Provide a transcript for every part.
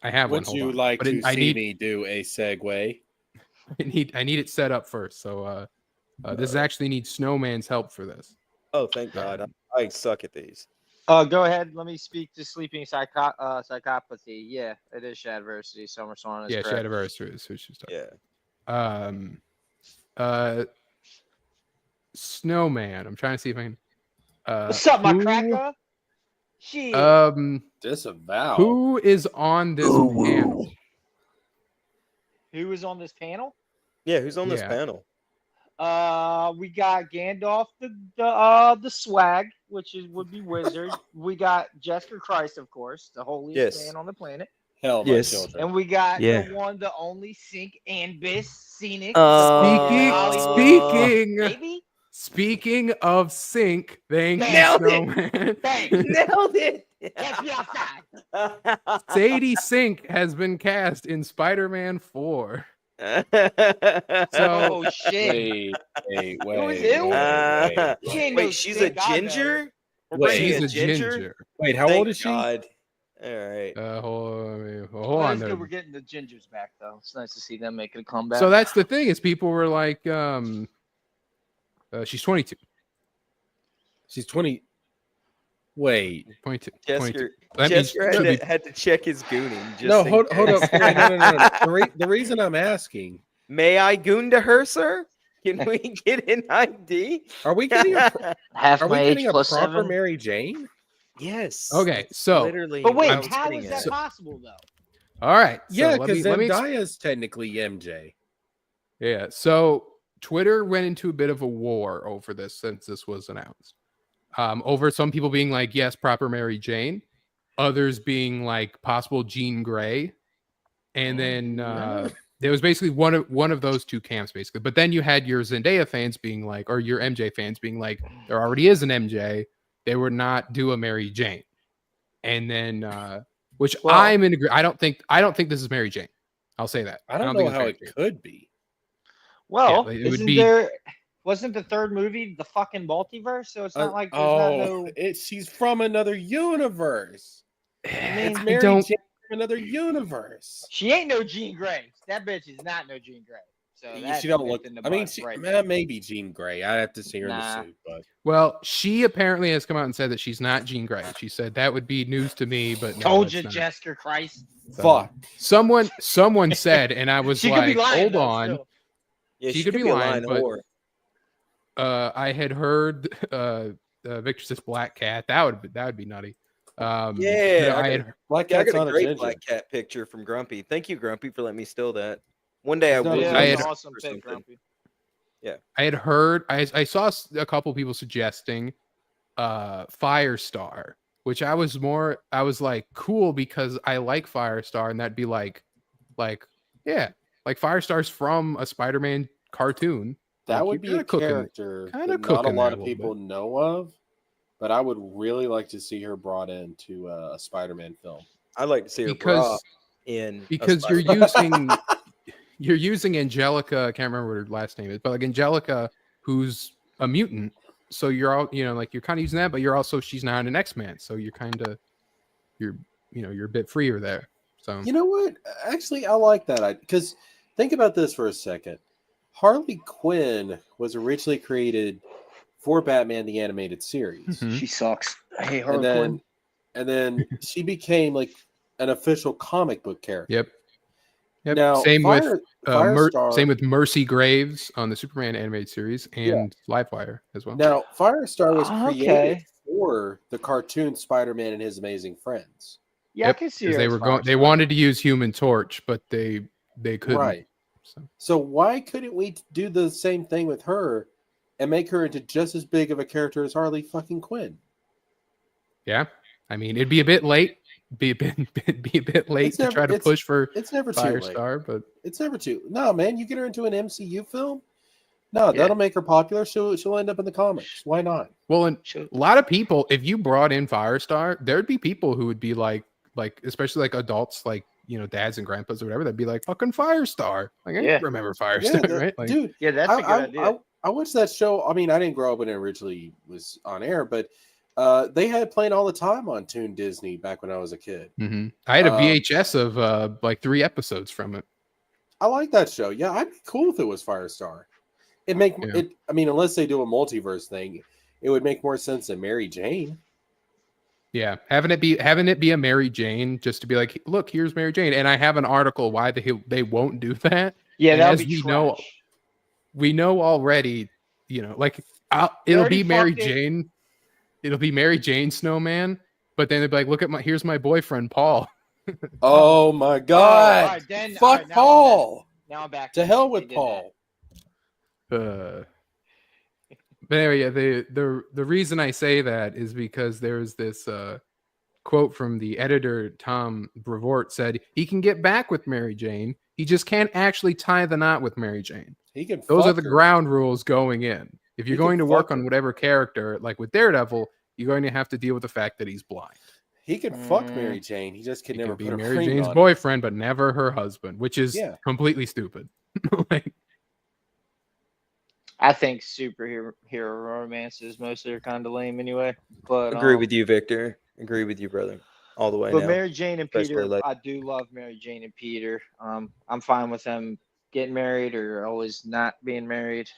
I have one. Would Hold you on. like But to I see need me do a segue? I need it set up first. So this actually needs Snowman's help for this. Oh, thank God. I suck at these. Go ahead. Let me speak to sleeping psychopathy. Yeah, it is Shadversity. Summer Swan is Yeah, correct. Shadiverse is who she's talking. Yeah. Snowman. I'm trying to see if I can. What's up, my cracker? Shit. Disavow. Who is on this panel? Who is on this panel? Yeah, who's on this panel? We got Gandalf the swag, which would be wizard. We got Jester Christ, of course, the holiest man on the planet. Hell, my children. And we got the one, the only Sink and Biss Scenic. Speaking of Sink, thank you, Nailed Snowman. Nailed it. Catch me outside. Sadie Sink has been cast in Spider-Man 4. Oh shit! Wait, she's a ginger. Wait, she's a ginger. Wait, how old is she? God. All right. Hold on. Good we're getting the gingers back though. It's nice to see them making a comeback. So that's the thing is people were like, she's 22. She's 20. Wait, 22. Jester had to check his gooning. No, hold up. Wait, no. The reason I'm asking. May I goon to her, sir? Can we get an ID? Are we getting a half my age plus proper 7? Mary Jane? Yes. Okay, so literally. But wait, how is that possible though? All right. Yeah, because Zendaya is technically MJ. Yeah. So Twitter went into a bit of a war over this since this was announced. Over some people being like, yes, proper Mary Jane, others being like possible Jean Grey, and then there was basically one of those two camps basically. But then you had your Zendaya fans being like, or your MJ fans being like, there already is an MJ. They would not do a Mary Jane, and then I'm in agreement. I don't think this is Mary Jane. I'll say that. I don't know how it could be. Well, yeah, it would be. Wasn't the third movie the fucking multiverse? So it's not like she's from another universe. It's Mary Jane from another universe. She ain't no Jean Grey. That bitch is not no Jean Grey. So she don't look. I mean, maybe Jean Grey. I have to see her in the suit, but well, she apparently has come out and said that she's not Jean Grey. She said that would be news to me, but no, told you, Jester Christ. Fuck. Someone said, and I was like, hold on. Yeah, she could be lying, but. I had heard Victor says Black Cat. That would be nutty. I got a great Black Cat picture from Grumpy. Thank you, Grumpy, for letting me steal that. One day I will. Awesome pick, Grumpy. Yeah, I had heard. I saw a couple people suggesting Firestar, which I was like cool because I like Firestar, and that'd be like Firestar's from a Spider-Man cartoon. That would be a character that not a lot of people know of, but I would really like to see her brought into a Spider-Man film. I'd like to see her brought in because you're using Angelica. I can't remember what her last name is, but like Angelica, who's a mutant. So you're all you're kind of using that, but she's not an X-Man, so you're a bit freer there. So you know what? Actually, I like that because think about this for a second. Harley Quinn was originally created for Batman the Animated Series. Mm-hmm. She sucks. I hate Harley Quinn. And then she became like an official comic book character. Yep. Now, same with Mercy Graves on the Superman animated series and Livewire as well. Now, Firestar was created for the cartoon Spider-Man and His Amazing Friends. Yeah, I can see her. They wanted to use Human Torch, but they couldn't. Right. So why couldn't we do the same thing with her and make her into just as big of a character as Harley fucking Quinn? Yeah, I mean it'd be a bit late. Be a bit late to try to push for. It's never Firestar, but it's never too. No, man, you get her into an MCU film. No, that'll make her popular. She'll end up in the comics. Why not? Well, and a lot of people, if you brought in Firestar, there'd be people who would be like especially like adults, like. Dads and grandpas or whatever, that'd be like fucking Firestar. Like I remember Firestar, right? Like, dude, that's a good idea. I watched that show. I mean, I didn't grow up when it originally was on air, but They had it playing all the time on Toon Disney back when I was a kid. Mm-hmm. I had a VHS of like 3 episodes from it. I like that show. Yeah, I'd be cool if it was Firestar. I mean, unless they do a multiverse thing, it would make more sense than Mary Jane. Yeah, having it be a Mary Jane, just to be like, look, here's Mary Jane, and I have an article why they won't do that. Yeah, and that'll be trash. We know already, like it'll be Mary Jane. It'll be Mary Jane Snowman, but then they'll be like, here's my boyfriend Paul. Oh my God! Fuck Paul. Now I'm back. To hell with Paul. But anyway, the reason I say that is because there's this quote from the editor, Tom Brevoort, said he can get back with Mary Jane. He just can't actually tie the knot with Mary Jane. Those are the ground rules going in. If you're going to work on whatever character, like with Daredevil, you're going to have to deal with the fact that he's blind. He could fuck Mary Jane. He just could never be Mary Jane's boyfriend, but never her husband, which is completely stupid. I think superhero romances mostly are kind of lame anyway. But agree with you, Victor. Agree with you, brother. All the way. But Mary Jane and Peter, I do love Mary Jane and Peter. I'm fine with them getting married or always not being married.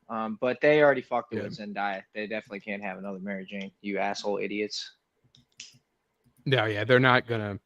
But they already fucked it with Zendaya. They definitely can't have another Mary Jane. You asshole idiots. No, yeah, they're not gonna.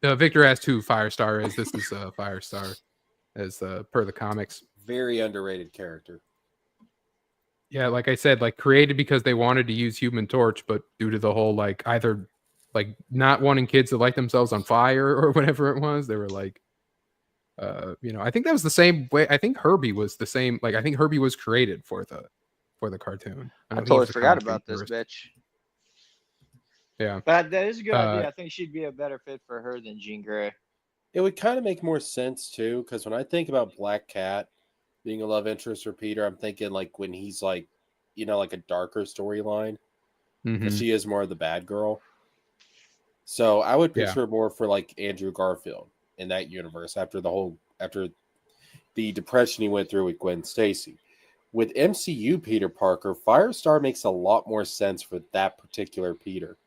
Victor asked who Firestar is. This is Firestar, as per the comics. Very underrated character. Yeah, like I said, like created because they wanted to use Human Torch, but due to the whole like either like not wanting kids to light themselves on fire or whatever it was, they were like, I think that was the same way. I think Herbie was the same. Like I think Herbie was created for the cartoon. I totally forgot about this bitch. Yeah, but that is a good idea. I think she'd be a better fit for her than Jean Grey. It would kind of make more sense too, because when I think about Black Cat being a love interest for Peter, I'm thinking like when he's like, like a darker storyline. Because she is more of the bad girl. So I would picture more for like Andrew Garfield in that universe after the depression he went through with Gwen Stacy. With MCU Peter Parker, Firestar makes a lot more sense for that particular Peter.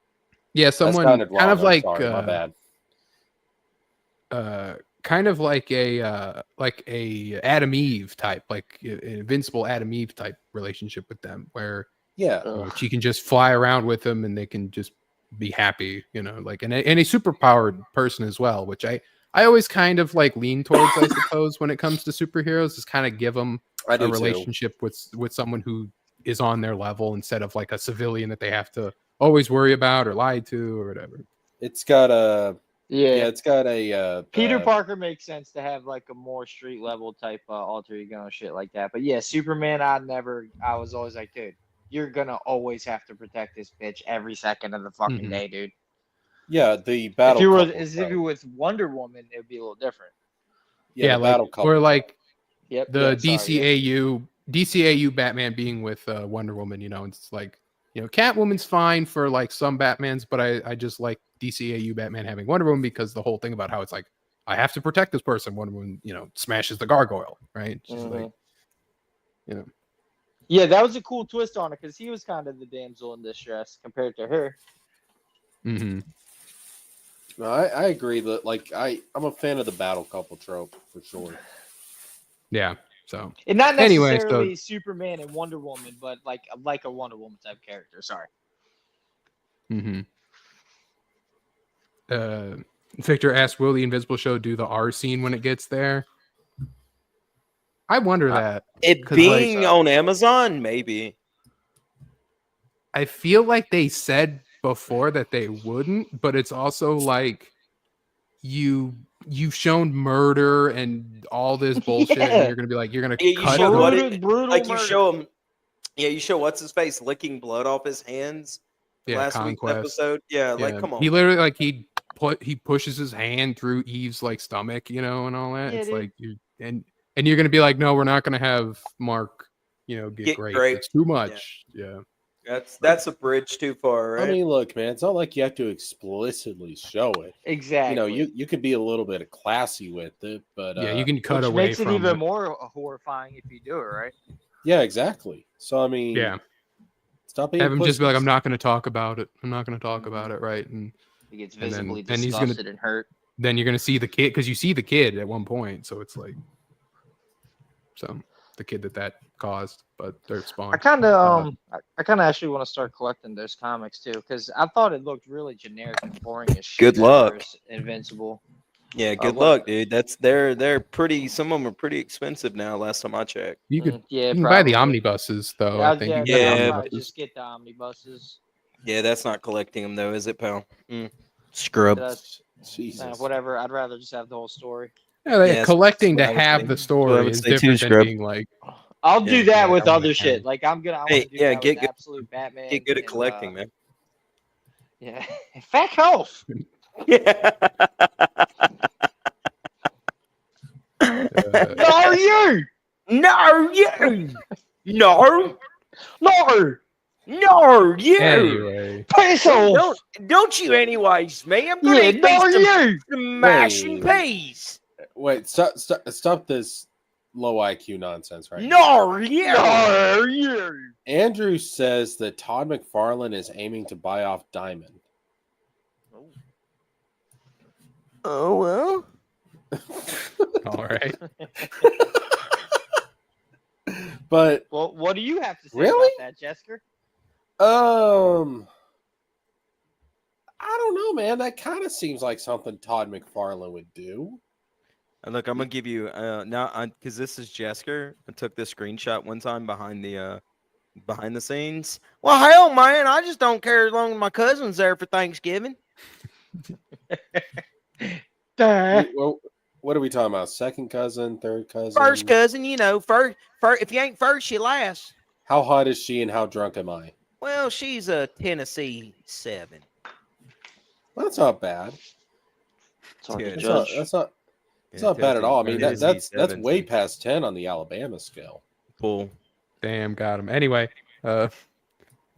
Yeah, someone kind of like my bad. Kind of like a Adam Eve type, like an Invincible Adam Eve type relationship with them, where she can just fly around with them and they can just be happy, like and a super powered person as well, which I always kind of like lean towards, I suppose, when it comes to superheroes, is kind of give them a relationship with someone who is on their level instead of like a civilian that they have to always worry about or lie to or whatever. It's got a it's got a Peter Parker makes sense to have like a more street level type alter ego and shit like that. But yeah, Superman, I was always like, dude, you're gonna always have to protect this bitch every second of the fucking day, dude. Yeah, the battle. If you were with Wonder Woman, it would be a little different. Yeah, like or like the DCAU Batman being with Wonder Woman, it's like, Catwoman's fine for like some Batmans, but I just like DCAU Batman having Wonder Woman because the whole thing about how it's like, I have to protect this person. Wonder Woman, smashes the gargoyle, right? She's like, Yeah, that was a cool twist on it because he was kind of the damsel in distress compared to her. Mm-hmm. No, I agree that like I'm a fan of the battle couple trope for sure. Yeah. So and not necessarily Superman and Wonder Woman, but like a Wonder Woman type character. Sorry. Mm-hmm. Victor asked, will the Invisible Show do the R scene when it gets there? I wonder that. It being on Amazon, maybe. I feel like they said before that they wouldn't, but it's also like you've shown murder and all this bullshit, and you're gonna be like, you're gonna cut brutal like you show him. Yeah, you show what's his face licking blood off his hands. Last week's episode. Yeah, like come on. He literally like he pushes his hand through Eve's like stomach, and all that. Yeah, it's like and you're gonna be like, no, we're not gonna have Mark, get great. It's too much. Yeah. That's a bridge too far, right? I mean, look, man, it's not like you have to explicitly show it. Exactly. You could be a little bit classy with it, but you can cut away makes from it even more horrifying if you do it right. Yeah, exactly. So I mean, Stop being have him just be like, I'm not going to talk about it. I'm not going to talk about it, right? And he gets visibly then disgusted and hurt. Then you're going to see the kid, because you see the kid at one point, so it's like, the kid that caused, but they're spawned. I kind of actually want to start collecting those comics too, because I thought it looked really generic and boring as shit. Good luck. Invincible. Yeah, good luck, dude. They're pretty. Some of them are pretty expensive now. Last time I checked, you can buy the omnibuses though. Yeah, I think. Just get the omnibuses. Yeah, that's not collecting them though, is it, pal? Scrub. Jesus. Whatever. I'd rather just have the whole story. Yeah, collecting to have the story is different than being like. I'll do that with other shit. Like I want to do that with good. Absolute Batman. Get good at collecting, man. Yeah, fuck off. Yeah. No, you. No, you. No. No, you. Anyway. Piss off. Don't you anyways, man. Yeah, no, you. Mashing peas. Wait, stop this low IQ nonsense right now. No, you. Andrew says that Todd McFarlane is aiming to buy off Diamond. Oh, well. All right. But well, what do you have to say really? about that, Jessica? I don't know, man. That kind of seems like something Todd McFarlane would do. Look, I'm gonna give you now because this is Jesker. I took this screenshot one time behind the scenes. Well, hell, man, I just don't care as long as my cousin's there for Thanksgiving. What are we talking about? Second cousin, third cousin, first cousin? You know, first. If you ain't first, you last. How hot is she, and how drunk am I? Well, she's a Tennessee 7. Well, that's not bad. That's not bad at all. I mean, that's way past 10 on the Alabama scale. Cool. Damn, got him. Anyway,